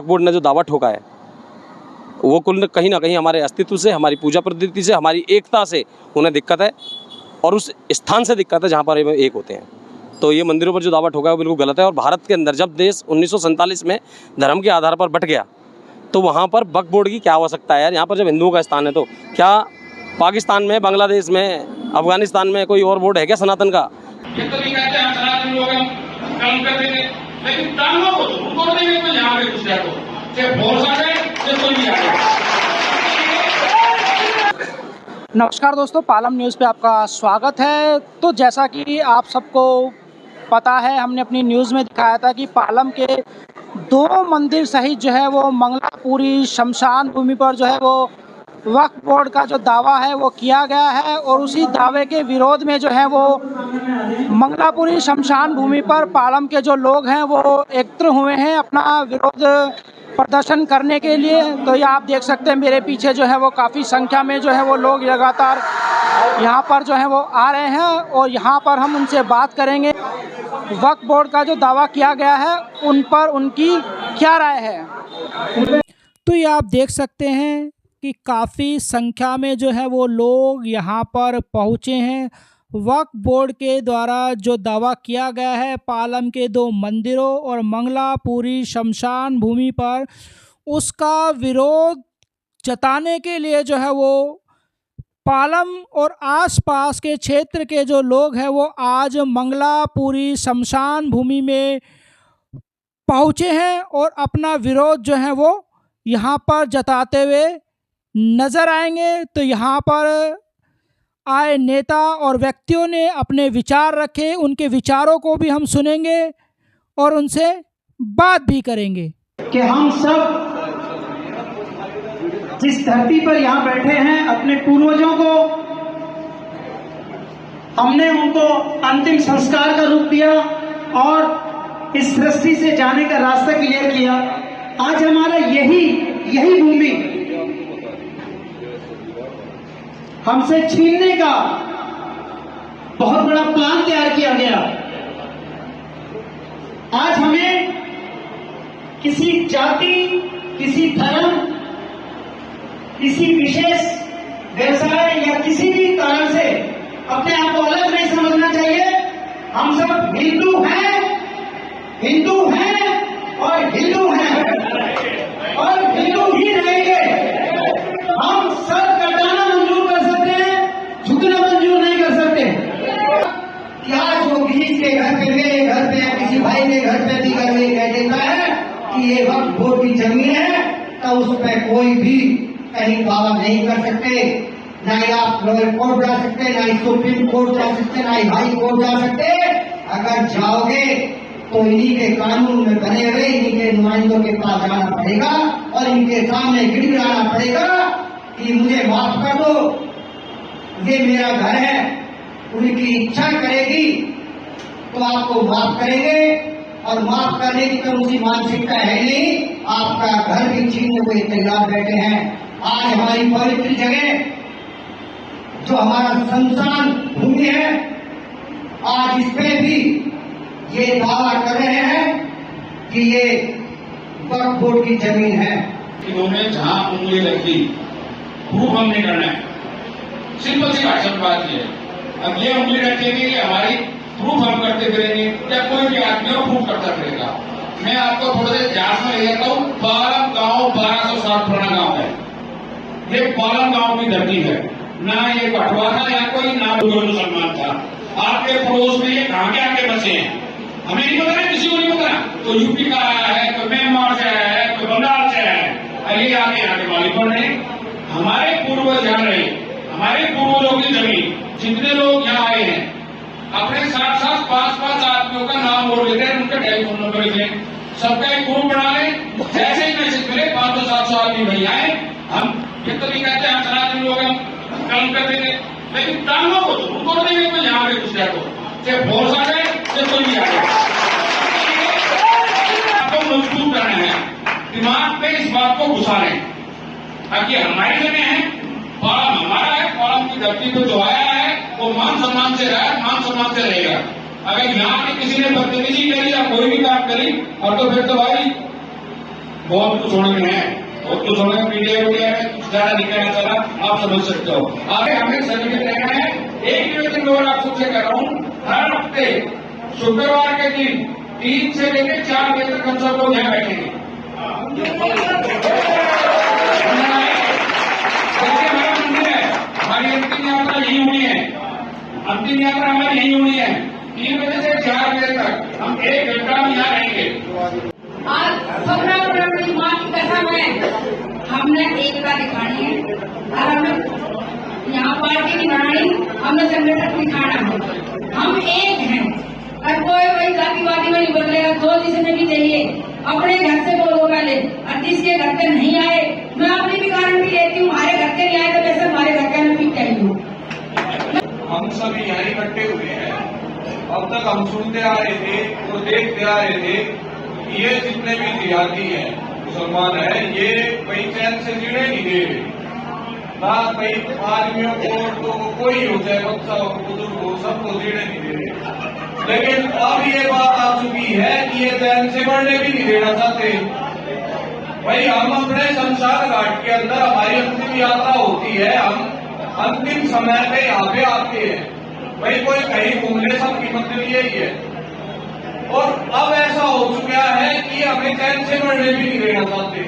Board ने जो दावा ठोका है वो कुल कहीं ना कहीं हमारे अस्तित्व से, हमारी पूजा पद्धति से, हमारी एकता से उन्हें दिक्कत है और उस स्थान से दिक्कत है जहाँ पर हम एक होते हैं। तो ये मंदिरों पर जो दावा ठोका है वो बिल्कुल गलत है। और भारत के अंदर जब देश 1947 में धर्म के आधार पर बट गया तो वहाँ पर वक्फ बोर्ड की क्या आवश्यकता है यार। यहाँ पर जब हिंदुओं का स्थान है तो क्या पाकिस्तान में, बांग्लादेश में, अफगानिस्तान में कोई और बोर्ड है क्या सनातन का? ये तो नहीं कहते हम सनातन लोग हम काम करते थे, लेकिन ब्राह्मणों को उनको नहीं तो यहाँ पे घुस जाए चाहे भरोसा है चाहे कोई भी आ जाए। नमस्कार दोस्तों, पालम न्यूज़ पे आपका स्वागत है। तो जैसा कि आप सबको पता है, हमने अपनी न्यूज़ में दिखाया था कि पालम के 2 मंदिर सहित जो है वो मंगलापुरी शमशान भूमि पर जो है वो वक्फ बोर्ड का जो दावा है वो किया गया है और उसी दावे के विरोध में जो है वो मंगलापुरी शमशान भूमि पर पालम के जो लोग हैं वो एकत्र हुए हैं अपना विरोध प्रदर्शन करने के लिए। तो ये आप देख सकते हैं मेरे पीछे जो है वो काफ़ी संख्या में जो है वो लोग लगातार यहाँ पर जो है वो आ रहे हैं और यहाँ पर हम उनसे बात करेंगे वक्फ बोर्ड का जो दावा किया गया है उन पर उनकी क्या राय है। तो ये आप देख सकते हैं कि काफ़ी संख्या में जो है वो लोग यहाँ पर पहुँचे हैं। वक्फ बोर्ड के द्वारा जो दावा किया गया है पालम के 2 मंदिरों और मंगलापुरी शमशान भूमि पर, उसका विरोध जताने के लिए जो है वो पालम और आसपास के क्षेत्र के जो लोग हैं वो आज मंगलापुरी शमशान भूमि में पहुँचे हैं और अपना विरोध जो है वो यहाँ पर जताते हुए नज़र आएंगे। तो यहाँ पर आए नेता और व्यक्तियों ने अपने विचार रखे, उनके विचारों को भी हम सुनेंगे और उनसे बात भी करेंगे कि हम सब जिस धरती पर यहाँ बैठे हैं, अपने पूर्वजों को हमने उनको अंतिम संस्कार का रूप दिया और इस सृष्टि से जाने का रास्ता क्लियर किया। आज हमारा यही भूमि हमसे छीनने का बहुत बड़ा प्लान तैयार किया गया। आज हमें किसी जाति, किसी धर्म, किसी विशेष व्यवसाय या किसी भी कारण से अपने आप को अलग नहीं समझना चाहिए। हम सब हिंदू हैं और हिंदू हैं और हिंदू ही रहेंगे। हम सर कटाना मंजूर कर सकते हैं, झुकना मंजूर नहीं कर सकते। क्या जो किसी के घर पे, मेरे घर पे या किसी भाई के घर पे भी घर में कह देता है कि ये वक्फ बोर्ड की जमीन है, तो उस पर कोई भी कहीं दावा नहीं कर सकते। ना ही आप लोअर कोर्ट जा सकते, ना ही सुप्रीम कोर्ट जा सकते, ना ही हाई कोर्ट जा सकते। अगर जाओगे तो इन्हीं के कानून में बने हुए इन्हीं के नुमाइंदों के पास जाना पड़ेगा और इनके सामने गिड़गिड़ाना पड़ेगा कि मुझे माफ कर दो, ये मेरा घर है। उनकी इच्छा करेगी तो आपको माफ करेंगे और माफ करने की तो उसी मानसिकता है नहीं, आपका घर भी छीनने को तैयार बैठे हैं। आज हमारी पवित्र जगह जो हमारा शमशान भूमि है, आज इस पे भी ये दावा कर रहे हैं कि ये वक्फ बोर्ड की जमीन है। इन्होंने जहां उंगली रखी प्रूफ हमने करना है, सिंपल सी भाषा में बात ये है। अब ये उंगली रखेंगे कि हमारी प्रूफ हम करते फिरेंगे या कोई भी आदमी और प्रूफ करता फिरेगा। मैं आपको थोड़ा सा जांच में ले जाता हूँ। पालम गांव 1200 साल पुराना गांव है। ये पालम गांव की धरती है, ना ये कठुआ था या कोई ना मुसलमान था। आपके पड़ोस में ये कहाँ के आके बसे हैं हमें नहीं पता है, किसी को नहीं पता। तो यूपी का आया है, कोई म्यांमार से आया है, कोई बंगाल से आया है, ये आके यहाँ के मालिक बन रहे। हमारे पूर्वज यहाँ रहे, हमारे पूर्वजों की जमीन, जितने लोग यहाँ आए हैं अपने साथ 5-5 आदमियों का नाम बोल लेते हैं, उनका टेलीफोन नंबर लिखे, सबका एक ग्रुप बना लें। जैसे ही मैसेज मिले 500-700 आदमी वही आए। हम ये तो नहीं कहते हम सनातन लोग हम काम करते थे, लेकिन ब्राह्मणों को उनको नहीं तो यहाँ पे घुस जाए चाहे भरोसा है चाहे कोई भी आ जाए। आपको मजबूत करना है, दिमाग पे इस बात को घुसा लें ताकि हमारी जगह है, पालम हमारा है। पालम की धरती को जो आया है वो मान सम्मान से रहा, मान सम्मान से रहेगा। अगर यहाँ पे किसी ने बदतमीजी करी या कोई भी काम करी और तो फिर तो भाई बहुत कुछ होने में है, बहुत कुछ होने में मीडिया मीडिया में कुछ ज्यादा नहीं कहना चाह रहा, आप समझ सकते हो। आगे हमें सर्टिफिकेट लेना है। एक निवेदन और आप सबसे कर रहा हूँ, हर हफ्ते शुक्रवार के दिन 3 से लेकर 4 बजे तक हम सब लोग यहाँ बैठेंगे। हमारा मंदिर है, हमारी अंतिम यात्रा यही होनी है, अंतिम यात्रा हमारी यही होनी है। 3 बजे से 4 बजे तक हम 1 घंटा यहाँ रहेंगे। आज अपनी माँ की कसम है, हमने एकता दिखानी है और हमें यहाँ पार्टी नहीं बनानी, हमने संगठन दिखाना है। हम एक हैं और कोई जातिवादी में नहीं बदलेगा। जो जिसने भी चाहिए अपने घर से बोलो पहले, और जिसके घर पे नहीं आए, मैं अपनी भी गारंटी लेती हूँ, हमारे घर के नहीं आए तो वैसे हमारे घर के मैं पीट चाहिए। हम सभी यहाँ इकट्ठे हुए हैं। अब तक हम सुनते आ रहे थे और देखते आ रहे थे कि ये जितने भी जिहादी हैं, मुसलमान हैं, ये कई चैन से जीने नहीं दे रहे ना, कई आदमियों को, औरतों को, कोई हो चाहे बच्चा हो, बुजुर्ग हो, सबको जीने नहीं दे रहे। लेकिन अब ये बात आ चुकी है कि ये चैन से बढ़ने भी नहीं देना चाहते। भाई हम अपने शमशान घाट के अंदर हमारी अंतिम यात्रा होती है, हम अंतिम समय पे यहाँ पे आते हैं। भाई कोई कहीं घूम ले, सबकी मतलब यही है। और अब ऐसा हो चुका है कि हमें चैन से बढ़ने भी नहीं देना चाहते।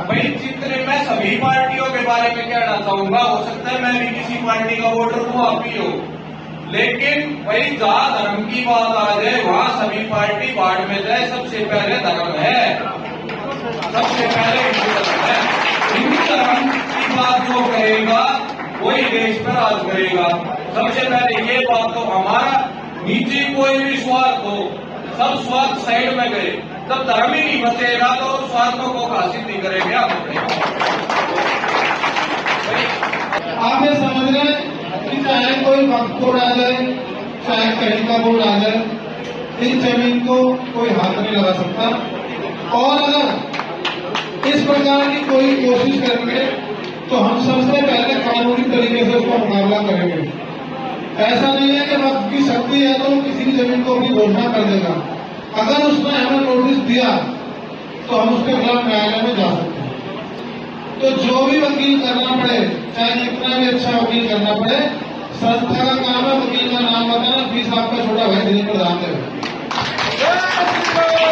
भाई जितने मैं सभी पार्टियों के बारे में कहना चाहूंगा, हो सकता है मैं भी किसी पार्टी का वोटर हूँ, आप भी हो, लेकिन भाई जहाँ धर्म की बात आ जाए वहाँ सभी पार्टी बाढ़ में जाए। सबसे पहले धर्म है, सबसे पहले हिंदू धर्म है। हिंदू धर्म की बात जो करेगा वही देश पर राज करेगा। सबसे पहले ये बात तो हमारा निजी कोई भी स्वार्थ हो, सब स्वार्थ साइड में गए, जब धर्म ही नहीं बचेगा तो स्वार्थों को हासिल नहीं करेंगे आप। आप ये समझ रहे कि चाहे कोई वक्त बोर्ड आ जाए, चाहे कहीं का बोर्ड आ जाए, इस जमीन को कोई हाथ नहीं लगा सकता। और अगर इस प्रकार की कोई कोशिश करेंगे तो हम सबसे पहले कानूनी तरीके से उसका मुकाबला करेंगे। ऐसा नहीं है कि वक्त की शक्ति है तो किसी भी जमीन को अपनी घोषणा कर देगा। अगर उसने हमें नोटिस दिया तो हम उसके खिलाफ न्यायालय में जा सकते हैं। तो जो भी वकील करना पड़े, चाहे कितना भी अच्छा वकील करना पड़े, संस्था का काम है वकील का नाम बताना, फीस आपका छोटा भाई दिलीप प्रधान देगा।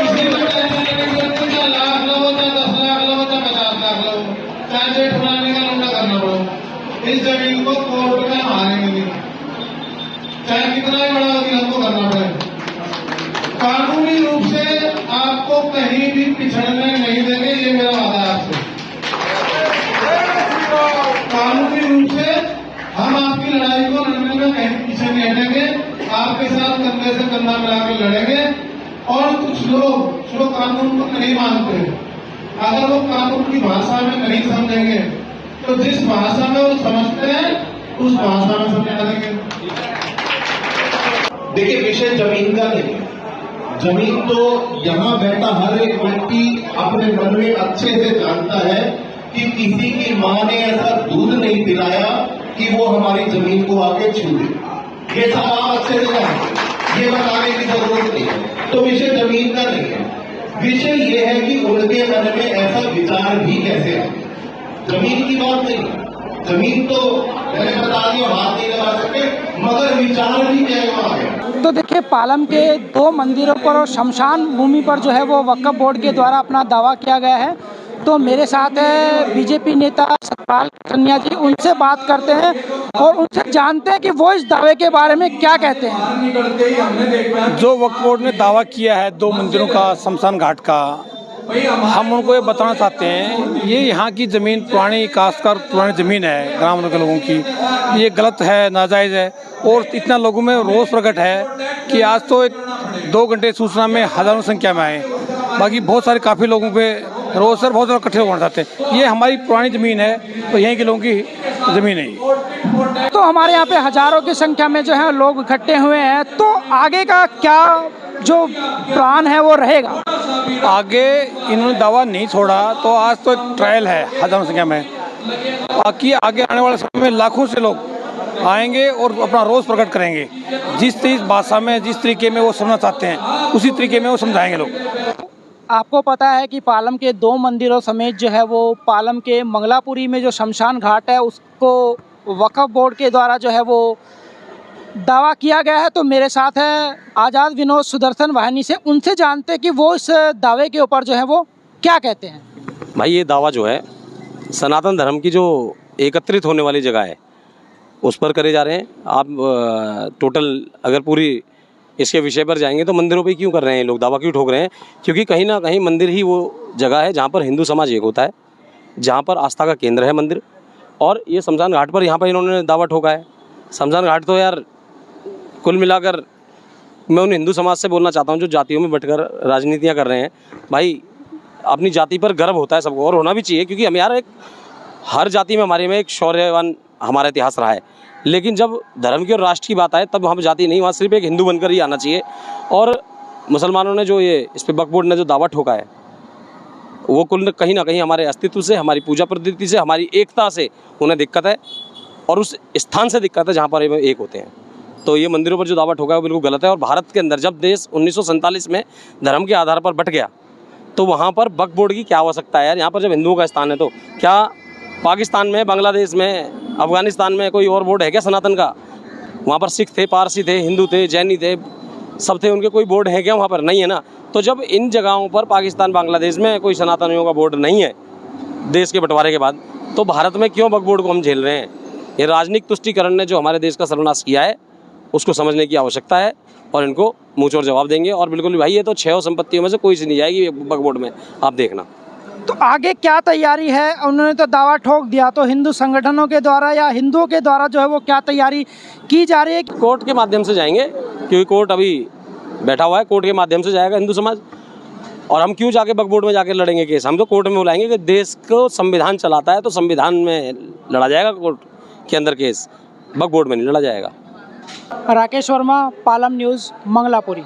किसी को टेंशन नहीं करती, चाहे लाख लो, चाहे 10 लाख लो, चाहे 50 लाख लो, चाहे जेठ बनाने का लौटा करना पड़ो, इस जमीन को कोर्ट में हारेंगे नहीं, चाहे कितना ही बड़ा वकील हमको करना पड़े। कानूनी रूप से आपको कहीं भी पिछड़ने नहीं देंगे, ये मेरा वादा है आपसे। कानूनी रूप से हम आपकी लड़ाई को लड़ने में कहीं पीछे नहीं हटेंगे, आपके साथ कंधे से कंधा मिलाकर लड़ेंगे। और कुछ लोग जो कानून को नहीं मानते, अगर वो कानून की भाषा में नहीं समझेंगे तो जिस भाषा में वो समझते हैं उस भाषा में समझा देंगे। देखिए, विषय जमीन का नहीं है। जमीन तो यहाँ बैठा हर एक व्यक्ति अपने मन में अच्छे से जानता है कि किसी की मां ने ऐसा दूध नहीं पिलाया कि वो हमारी जमीन को आके छू दे। ये सब आप अच्छे से जानते, ये बताने की जरूरत नहीं है। तो विषय जमीन का नहीं है, विषय ये है कि उनके मन में ऐसा विचार भी कैसे आ गया। जमीन की बात नहीं है, जमीन तो मैंने बता दिया हाथ नहीं लगा सकते, मगर विचार भी क्या आ गया। तो देखिए, पालम के 2 मंदिरों पर और शमशान भूमि पर जो है वो वक्फ बोर्ड के द्वारा अपना दावा किया गया है। तो मेरे साथ है बीजेपी नेता सतपाल कन्या जी, उनसे बात करते हैं और उनसे जानते हैं कि वो इस दावे के बारे में क्या कहते हैं। जो वक्फ बोर्ड ने दावा किया है 2 मंदिरों का, शमशान घाट का, हम उनको ये बताना चाहते हैं, ये यहाँ की ज़मीन पुरानी खासकर पुरानी ज़मीन है ग्रामीण के लोगों की, ये गलत है, नाजायज़ है। और इतना लोगों में रोष प्रकट है कि आज तो 2 घंटे सूचना में हज़ारों संख्या में आए, बाकी बहुत सारे काफ़ी लोगों पे रोज सर बहुत इकट्ठे होना चाहते हैं। ये हमारी पुरानी ज़मीन है, तो यहीं के लोगों की ज़मीन है। तो हमारे यहाँ पे हजारों की संख्या में जो है लोग इकट्ठे हुए हैं, तो आगे का क्या जो प्लान है वो रहेगा? आगे इन्होंने दावा नहीं छोड़ा, तो आज तो एक ट्रायल है हजारों संख्या में, बाकी आगे आने वाले समय में लाखों से लोग आएंगे और अपना रोष प्रकट करेंगे। जिस भाषा में, जिस तरीके में वो समझना चाहते हैं, उसी तरीके में वो समझाएंगे लोग। आपको पता है कि पालम के 2 मंदिरों समेत जो है वो पालम के मंगलापुरी में जो शमशान घाट है उसको वक्फ बोर्ड के द्वारा जो है वो दावा किया गया है। तो मेरे साथ है आज़ाद विनोद सुदर्शन वाहिनी से, उनसे जानते हैं कि वो इस दावे के ऊपर जो है वो क्या कहते हैं। भाई ये दावा जो है सनातन धर्म की जो एकत्रित होने वाली जगह है उस पर करे जा रहे हैं। आप टोटल अगर पूरी इसके विषय पर जाएंगे तो मंदिरों पे क्यों कर रहे हैं लोग, दावा क्यों ठोक रहे हैं? क्योंकि कहीं ना कहीं मंदिर ही वो जगह है जहाँ पर हिंदू समाज एक होता है, जहाँ पर आस्था का केंद्र है मंदिर। और ये शमशान घाट पर यहाँ पर इन्होंने दावा ठोका है। शमशान घाट तो यार कुल मिलाकर मैं उन हिंदू समाज से बोलना चाहता हूँ जो जातियों में बंटकर राजनीतियाँ कर रहे हैं। भाई अपनी जाति पर गर्व होता है सबको और होना भी चाहिए, क्योंकि हम यार एक हर जाति में हमारे में एक शौर्यवान हमारा इतिहास रहा है। लेकिन जब धर्म की और राष्ट्र की बात आए तब वहाँ पर जाति नहीं, वहाँ सिर्फ एक हिंदू बनकर ही आना चाहिए। और मुसलमानों ने जो ये इस पर वक्फ बोर्ड ने जो दावा ठोका है वो कुल कहीं ना कहीं हमारे अस्तित्व से, हमारी पूजा पद्धति से, हमारी एकता से उन्हें दिक्कत है और उस स्थान से दिक्कत है जहाँ पर ये एक होते हैं। तो ये मंदिरों पर जो दावा ठोका है वो बिल्कुल गलत है। और भारत के अंदर जब देश 1947 में धर्म के आधार पर बट गया तो वहाँ पर वक्फ बोर्ड की क्या आवश्यकता है यार? यहाँ पर जब हिंदुओं का स्थान है तो क्या पाकिस्तान में, बांग्लादेश में, अफगानिस्तान में कोई और बोर्ड है क्या सनातन का? वहाँ पर सिख थे, पारसी थे, हिंदू थे, जैनी थे, सब थे, उनके कोई बोर्ड है क्या वहाँ पर? नहीं है ना। तो जब इन जगहों पर पाकिस्तान, बांग्लादेश में कोई सनातनियों का बोर्ड नहीं है देश के बंटवारे के बाद, तो भारत में क्यों वक्फ बोर्ड को हम झेल रहे हैं? ये राजनीतिक तुष्टीकरण ने जो हमारे देश का सर्वनाश किया है उसको समझने की आवश्यकता है और इनको मुँहचोर जवाब देंगे। और बिल्कुल भाई ये तो 6 संपत्तियों में से कोई सी नहीं जाएगी वक्फ बोर्ड में, आप देखना। तो आगे क्या तैयारी है? उन्होंने तो दावा ठोक दिया, तो हिंदू संगठनों के द्वारा या हिंदुओं के द्वारा जो है वो क्या तैयारी की जा रही है? कोर्ट के माध्यम से जाएंगे, क्योंकि कोर्ट अभी बैठा हुआ है, कोर्ट के माध्यम से जाएगा हिंदू समाज। और हम क्यों जाके वक्फ बोर्ड में जाके लड़ेंगे केस? हम तो कोर्ट में बुलाएंगे कि देश को संविधान चलाता है तो संविधान में लड़ा जाएगा, कोर्ट के अंदर केस, वक्फ बोर्ड में नहीं लड़ा जाएगा। राकेश वर्मा, पालम न्यूज़, मंगलापुरी।